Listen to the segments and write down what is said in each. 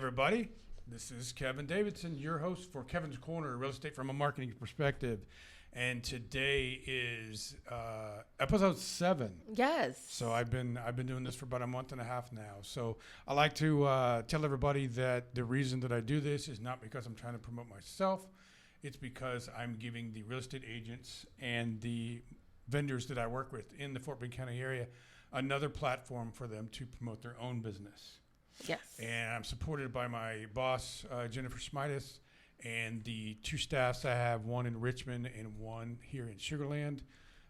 everybody. This is Kevin Davidson, your host for Kevin's Corner, Real Estate from a Marketing Perspective. And today is episode 7. Yes. So I've been doing this for about a month and a half now. So I like to tell everybody that the reason that I do this is not because I'm trying to promote myself. It's because I'm giving the real estate agents and the vendors that I work with in the Fort Bend County area another platform for them to promote their own business. Yes. And I'm supported by my boss, Jennifer Smitis, and the 2 staffs I have, one in Richmond and one here in Sugar Land,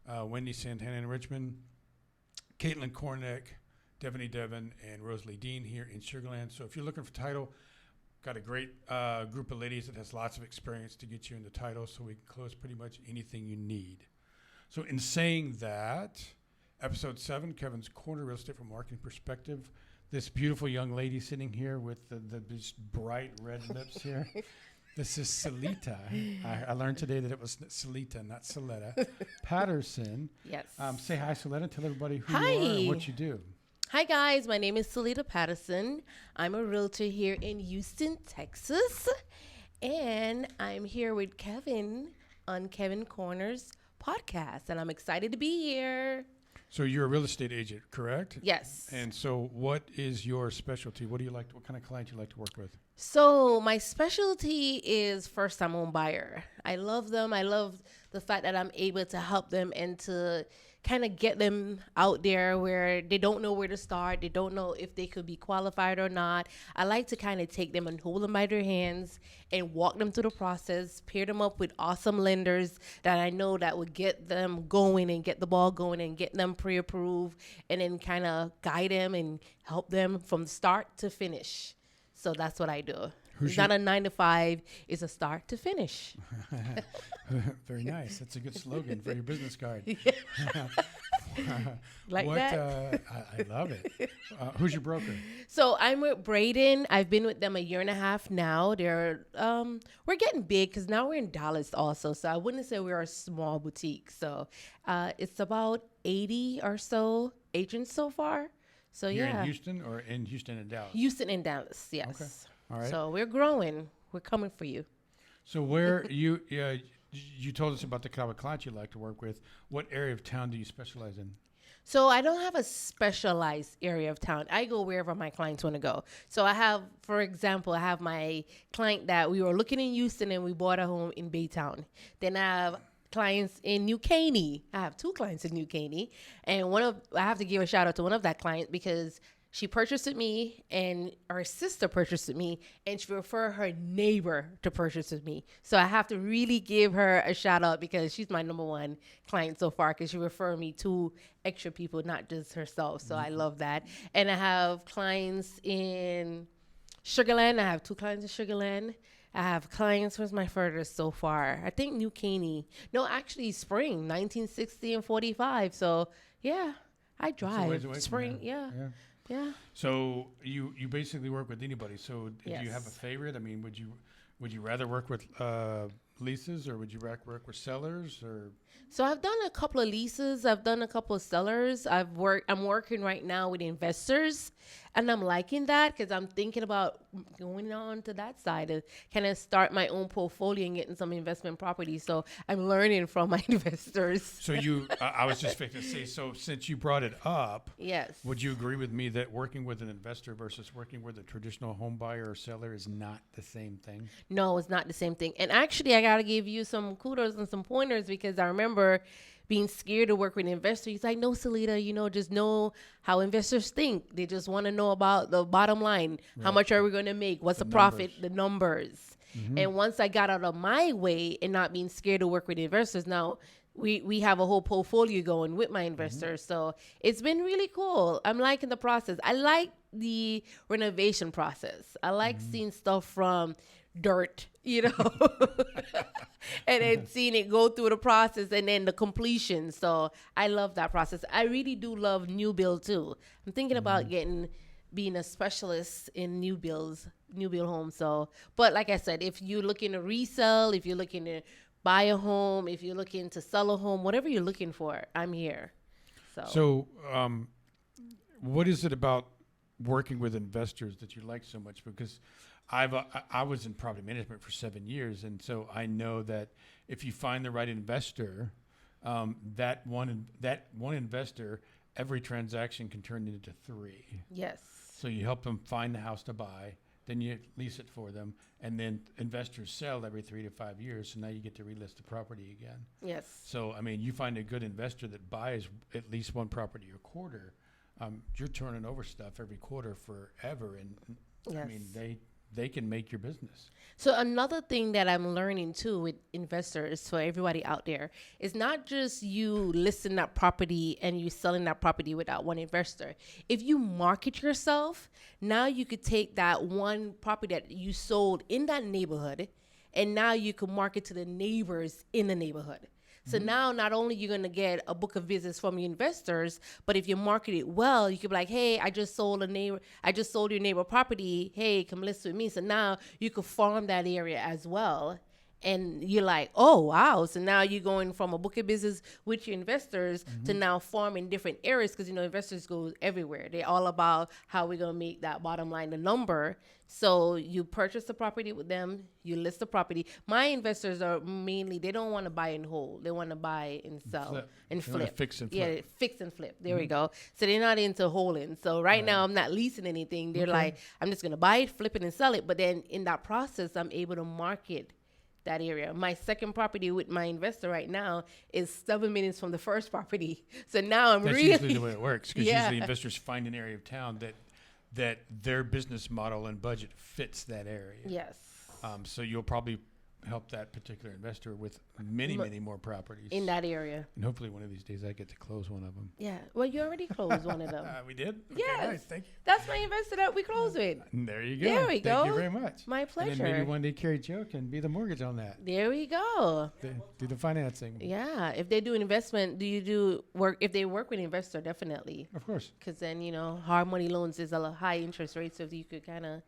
Wendy Santana in Richmond, Caitlin Korner, Devin, and Rosalie Dean here in Sugar Land. So if you're looking for title, got a great group of ladies that has lots of experience to get you in the title, so we can close pretty much anything you need. So in saying that, episode 7, Kevin's Corner, Real Estate from a Marketing Perspective. This beautiful young lady sitting here with these bright red lips here. This is Saleta. I learned today that it was Saleta, not Saleta. Patterson. Yes. Say hi, Saleta. Tell everybody who Hi. you are and what you do. Hi, guys. My name is Saleta Patterson. I'm a realtor here in Houston, Texas. And I'm here with Kevin on Kevin Corner's podcast. And I'm excited to be here. So you're a real estate agent, correct? Yes. And so what is your specialty? What do you like? What kind of client you like to work with? So my specialty is first-time home buyer. I love them. I love the fact that I'm able to help them and to kind of get them out there where they don't know where to start. They don't know if they could be qualified or not. I like to kind of take them and hold them by their hands and walk them through the process, pair them up with awesome lenders that I know that would get them going and get the ball going and get them pre-approved, and then kind of guide them and help them from start to finish. So that's what I do. It's not a 9 to 5. It's a start to finish. Very nice. That's a good slogan for your business card. Like that? I love it. Who's your broker? So I'm with Braden. I've been with them a year and a half now. They're we're getting big because now we're in Dallas also. So I wouldn't say we're a small boutique. So it's about 80 or so agents so far. So You're yeah. in Houston or in Houston and Dallas? Houston and Dallas, yes. Okay. All right. So we're growing. We're coming for you. So where you told us about the kind of clients you like to work with. What area of town do you specialize in? So I don't have a specialized area of town. I go wherever my clients want to go. So I have, for example, I have my client that we were looking in Houston and we bought a home in Baytown. Then I have clients in New Caney. I have 2 clients in New Caney. And I have to give a shout out to one of that clients because she purchased with me and her sister purchased with me and she referred her neighbor to purchase with me. So I have to really give her a shout out because she's my number 1 client so far because she referred me 2 extra people, not just herself. So I love that. And I have clients in Sugar Land. I have 2 clients in Sugar Land. I have clients, where's my furthest so far? I think New Caney. No, actually Spring, 1960 and 45. So yeah, I drive. Spring, yeah. So you basically work with anybody. So do you have a Yes. favorite? I mean, would you rather work with leases or would you work with sellers or? So I've done a couple of leases. I've done a couple of sellers. I'm working right now with investors, and I'm liking that because I'm thinking about going on to that side to kind of start my own portfolio and getting some investment properties. So I'm learning from my investors. So I was just fixing to say, so since you brought it up, Yes. would you agree with me that working with an investor versus working with a traditional home buyer or seller is not the same thing? No, it's not the same thing. And actually, I got to give you some kudos and some pointers because I remember being scared to work with an investor. He's like, no, Saleta, just know how investors think. They just want to know about the bottom line. Right. How much are we going to make? What's the profit? The numbers. Mm-hmm. And once I got out of my way and not being scared to work with investors, now we have a whole portfolio going with my investors. Mm-hmm. So it's been really cool. I'm liking the process. I like the renovation process. I like seeing stuff from dirt, and then seeing it go through the process and then the completion. So I love that process. I really do love new build too. I'm thinking about being a specialist in new build homes. So, but like I said, if you're looking to resell, if you're looking to buy a home, if you're looking to sell a home, whatever you're looking for, I'm here. So what is it about working with investors that you like so much? Because I was in property management for 7 years, and so I know that if you find the right investor, that one investor, every transaction can turn into 3. Yes. So you help them find the house to buy, then you lease it for them, and then investors sell every 3 to 5 years. So now you get to relist the property again. Yes. So, I mean, you find a good investor that buys at least one property a quarter, you're turning over stuff every quarter forever. And Yes. I mean, they can make your business. So another thing that I'm learning too with investors, for everybody out there, is not just you listing that property and you selling that property without one investor. If you market yourself, now you could take that one property that you sold in that neighborhood, and now you can market to the neighbors in the neighborhood. So now not only you're going to get a book of business from your investors, but if you market it well, you could be like, hey, I just sold your neighbor property. Hey, come list with me. So now you could farm that area as well. And you're like, oh, wow. So now you're going from a book of business with your investors to now farm in different areas, because, investors go everywhere. They're all about how we're going to make that bottom line the number. So you purchase the property with them, you list the property. My investors are mainly, they don't want to buy and hold. They want to buy and sell and They wanna flip. fix and flip. Yeah, fix and flip. There we go. So they're not into holding. So right now I'm not leasing anything. They're like, I'm just going to buy it, flip it, and sell it. But then in that process, I'm able to market that area. My second property with my investor right now is 7 minutes from the first property. So now I'm That's really usually the way it works, because Yeah. usually investors find an area of town that their business model and budget fits that area. Yes. So you'll probably help that particular investor with many more properties. In that area. And hopefully one of these days I get to close one of them. Yeah. Well, you already closed one of them. We did? Okay, Yes. nice. Thank you. That's my investor that we closed with. And there you go. There we Thank you go. very much. My And pleasure. then maybe one day Carrie Jo can be the mortgage on that. There we go. Do the financing. Yeah. If they do investment, do you do work? If they work with an investor, definitely. Of course. Because then, hard money loans is a high interest rate. So if you could kind of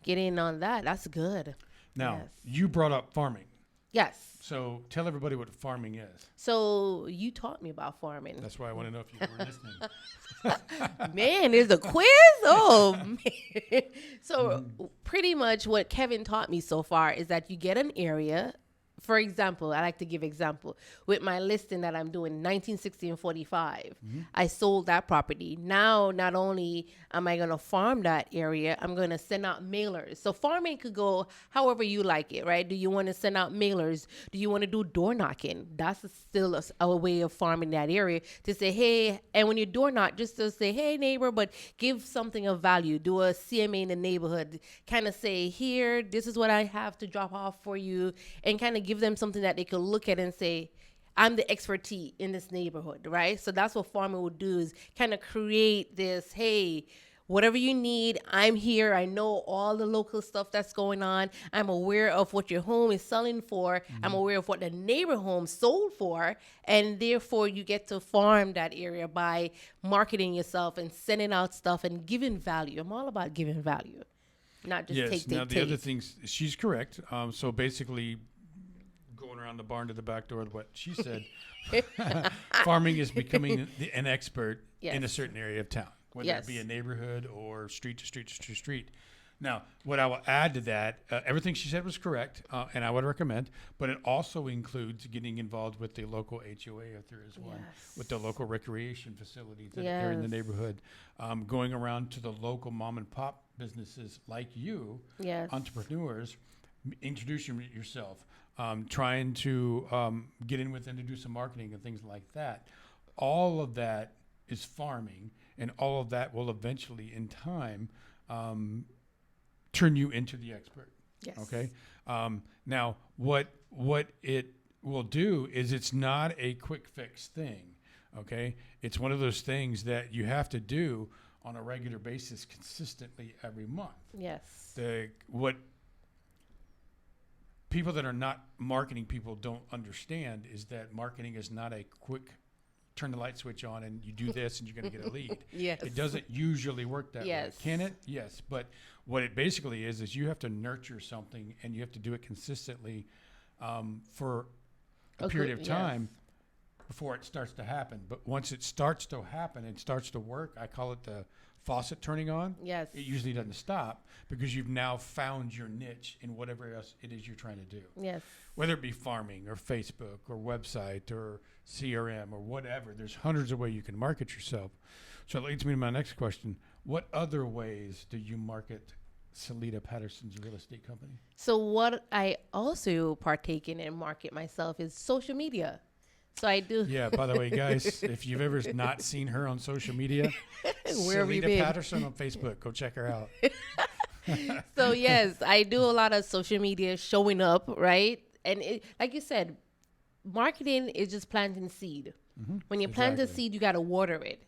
get in on that, that's good. Now, Yes. you brought up farming. Yes. So tell everybody what farming is. So you taught me about farming. That's why I want to know if you were listening. Man, there's a quiz? Oh, man. So pretty much what Kevin taught me so far is that you get an area. For example, I like to give example. With my listing that I'm doing, 1960 and 45, I sold that property. Now, not only am I going to farm that area, I'm going to send out mailers. So farming could go however you like it, right? Do you want to send out mailers? Do you want to do door knocking? That's still a way of farming that area, to say, hey, and when you door knock, just to say, hey, neighbor, but give something of value. Do a CMA in the neighborhood. Kind of say, here, this is what I have to drop off for you, and kind of give them something that they can look at and say, I'm the expertise in this neighborhood, right? So that's what farming would do, is kind of create this, hey, whatever you need, I'm here. I know all the local stuff that's going on. I'm aware of what your home is selling for. I'm aware of what the neighbor home sold for. And therefore, you get to farm that area by marketing yourself and sending out stuff and giving value. I'm all about giving value, not just Yes. take. Now, the other things, she's correct. So basically, going around the barn to the back door, what she said, farming is becoming an expert in a certain area of town, whether it be a neighborhood or street to street to street. Now, what I will add to that, everything she said was correct, and I would recommend, but it also includes getting involved with the local HOA if there is one, with the local recreation facilities that are in the neighborhood, going around to the local mom and pop businesses like you, entrepreneurs, introduce yourself, trying to get in with them to do some marketing and things like that. All of that is farming, and all of that will eventually, in time, turn you into the expert. Yes. Okay. Now, what it will do is, it's not a quick fix thing. Okay. It's one of those things that you have to do on a regular basis, consistently every month. Yes. What people that are not marketing people don't understand is that marketing is not a quick turn the light switch on and you do this and you're going to get a lead. Yes. It doesn't usually work that way. Can it? Yes. But what it basically is you have to nurture something, and you have to do it consistently for a period of time before it starts to happen. But once it starts to happen and starts to work, I call it the faucet turning on. Yes. It usually doesn't stop because you've now found your niche in whatever else it is you're trying to do. Yes. Whether it be farming or Facebook or website or CRM or whatever, there's hundreds of ways you can market yourself. So it leads me to my next question. What other ways do you market Saleta Patterson's real estate company? So what I also partake in and market myself is social media. So I do. Yeah, by the way, guys, if you've ever not seen her on social media, Where have you Saleta been? Patterson on Facebook. Go check her out. So yes, I do a lot of social media showing up, right? And like you said, marketing is just planting seed. When you plant a seed, you got to water it.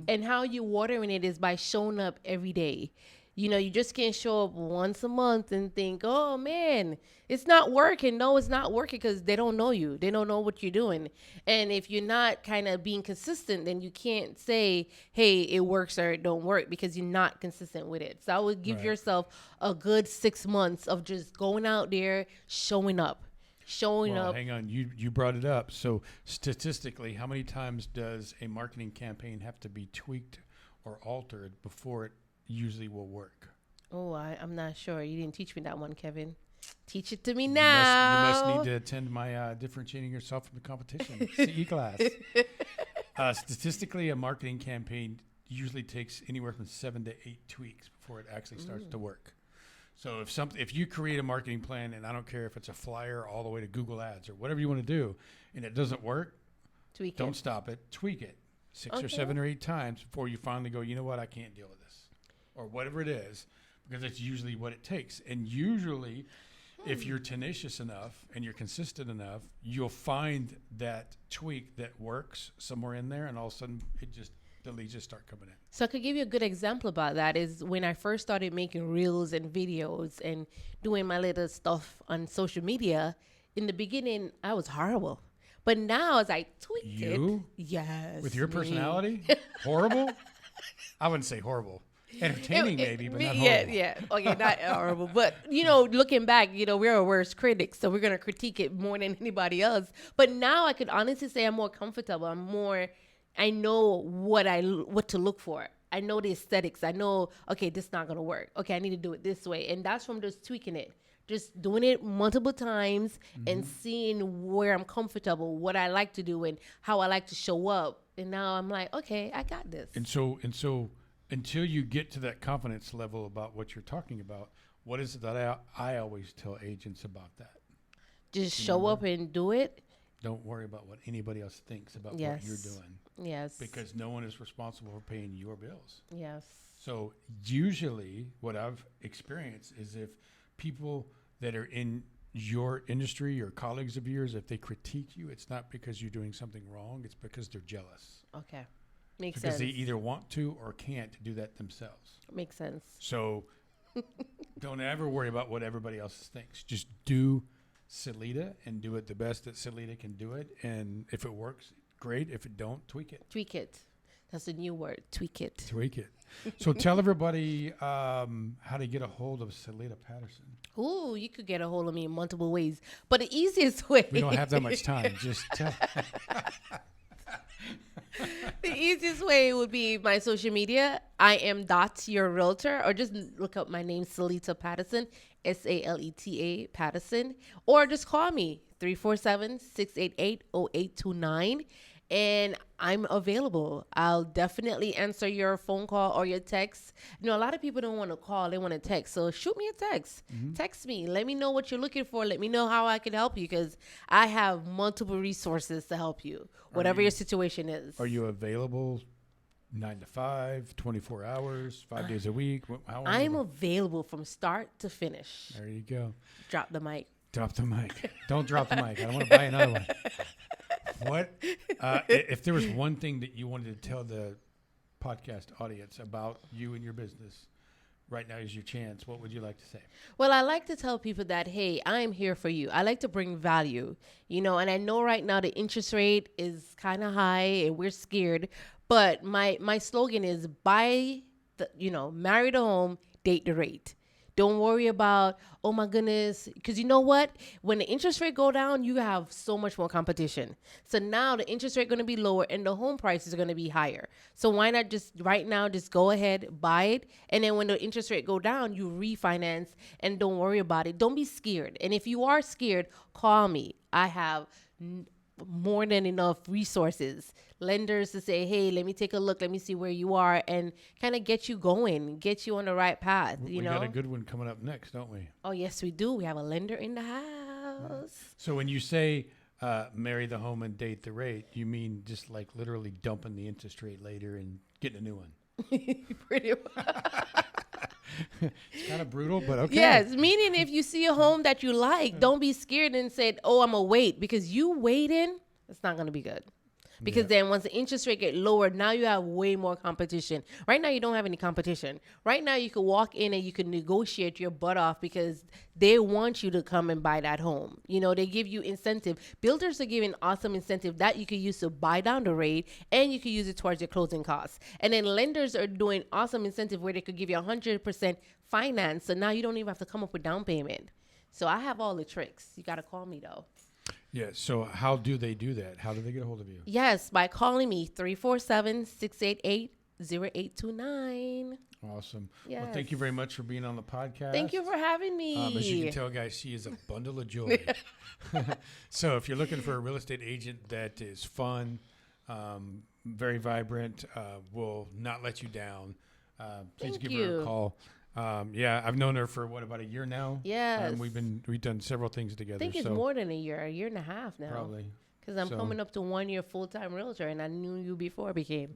And how you watering it is by showing up every day. You know, you just can't show up once a month and think, oh, man, it's not working. No, it's not working because they don't know you. They don't know what you're doing. And if you're not kind of being consistent, then you can't say, hey, it works or it don't work because you're not consistent with it. So I would give yourself a good 6 months of just going out there, showing up. Well, hang on. You brought it up. So statistically, how many times does a marketing campaign have to be tweaked or altered before it usually will work? Oh, I'm not sure. You didn't teach me that one, Kevin. Teach it to me now. You must need to attend my differentiating yourself from the competition CE class. Statistically, a marketing campaign usually takes anywhere from 7 to 8 tweaks before it actually starts to work. So if you create a marketing plan, and I don't care if it's a flyer all the way to Google Ads or whatever you want to do, and it doesn't work, don't stop it. Tweak it 6 or 7 or 8 times before you finally go, you know what, I can't deal with this, or whatever it is, because that's usually what it takes. And usually, if you're tenacious enough and you're consistent enough, you'll find that tweak that works somewhere in there, and all of a sudden the leads just start coming in. So I could give you a good example about that is when I first started making reels and videos and doing my little stuff on social media. In the beginning, I was horrible. But now as I tweaked it. Yes. With your personality? Horrible? I wouldn't say horrible. Entertaining maybe, but not horrible. Yeah. Okay, not horrible. But, looking back, we're our worst critics. So we're going to critique it more than anybody else. But now I could honestly say I'm more comfortable. I know what to look for. I know the aesthetics. I know, okay, this is not going to work. Okay, I need to do it this way. And that's from just tweaking it. Just doing it multiple times and seeing where I'm comfortable, what I like to do and how I like to show up. And now I'm like, okay, I got this. And so until you get to that confidence level about what you're talking about, what is it that I always tell agents about that? Just show up and do it. Don't worry about what anybody else thinks about what you're doing. Yes. Because no one is responsible for paying your bills. Yes. So usually what I've experienced is if people that are in your industry or colleagues of yours, if they critique you, it's not because you're doing something wrong. It's because they're jealous. Okay. Makes because sense. they either want to or can't do that themselves. Makes sense. So don't ever worry about what everybody else thinks. Just do Saleta and do it the best that Saleta can do it. And if it works, great. If it don't, tweak it. Tweak it. That's the new word. Tweak it. Tweak it. So tell everybody how to get a hold of Saleta Patterson. Ooh, you could get a hold of me in multiple ways. But the easiest way. We don't have that much time. Just tell. The easiest way would be my social media. I am your realtor, or just look up my name, Saleta Patterson, Saleta Patterson, or just call me 347-688-0829. And I'm available. I'll definitely answer your phone call or your text. A lot of people don't want to call. They want to text. So shoot me a text. Text me. Let me know what you're looking for. Let me know how I can help you because I have multiple resources to help you, whatever your situation is. Are you available 9 to 5, 24 hours, 5 days a week? I'm available from start to finish. There you go. Drop the mic. Drop the mic. Don't drop the mic. I don't want to buy another one. What if there was one thing that you wanted to tell the podcast audience about you and your business? Right now is your chance. What would you like to say? Well, I like to tell people that, hey, I'm here for you. I like to bring value, and I know right now the interest rate is kind of high and we're scared. But my slogan is marry the home, date the rate. Don't worry about, oh my goodness, because you know what? When the interest rate go down, you have so much more competition. So now the interest rate going to be lower and the home price is going to be higher. So why not just right now, just go ahead, buy it. And then when the interest rate go down, you refinance and don't worry about it. Don't be scared. And if you are scared, call me. I have more than enough resources, lenders to say, hey, let me take a look, let me see where you are, and kind of get you going, get you on the right path. We got a good one coming up next, don't we? Oh, yes, we do. We have a lender in the house. So when you say marry the home and date the rate, you mean just like literally dumping the interest rate later and getting a new one? Pretty much. It's kind of brutal, but okay. Yes, meaning if you see a home that you like, don't be scared and say, oh, I'm going to wait, because you waiting, it's not going to be good. Because then once the interest rate get lowered, now you have way more competition. Right now, you don't have any competition. Right now, you can walk in and you can negotiate your butt off because they want you to come and buy that home. You know, they give you incentive. Builders are giving awesome incentive that you can use to buy down the rate, and you can use it towards your closing costs. And then lenders are doing awesome incentive where they could give you 100% finance. So now you don't even have to come up with down payment. So I have all the tricks. You got to call me though. Yeah. So how do they do that? How do they get a hold of you? Yes, by calling me 347-688-0829. Awesome. Yes. Well, thank you very much for being on the podcast. Thank you for having me. As you can tell, guys, she is a bundle of joy. So if you're looking for a real estate agent that is fun, very vibrant, will not let you down, please give her a call. I've known her for about a year now. Yes. We've done several things together. I think it's more than a year and a half now. Probably. Because I'm coming up to 1 year full-time realtor, and I knew you before I became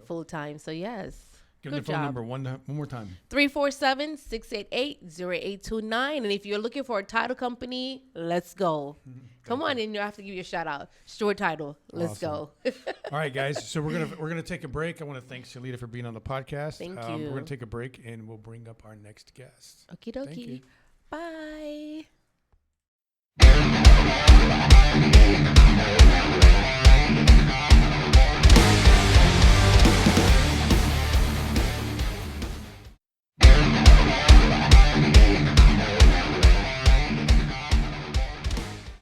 full-time. So yes. Give them the phone number one more time. 347-688-0829. And if you're looking for a title company, let's go. Come on in. You have to give you a shout out. Stewart Title. Let's go. All right, guys. So we're gonna take a break. I want to thank Saleta for being on the podcast. Thank you. We're gonna take a break and we'll bring up our next guest. Okie dokie. Bye.